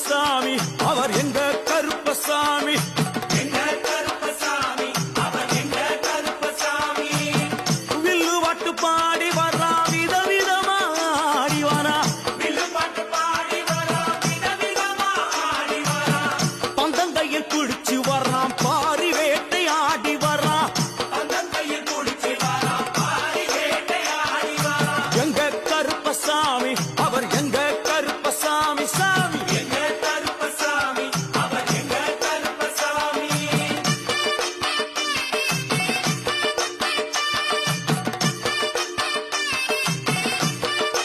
கருப்பசாமி அவர் எங்க கருப்பசாமி வில்லு பாட்டு பாடி வர்றா விதவிதமா ஆடி வரா பந்தங்கையில் குடிச்சு வர்றான் பாரி வேட்டை ஆடி வரா எங்க கருப்பசாமி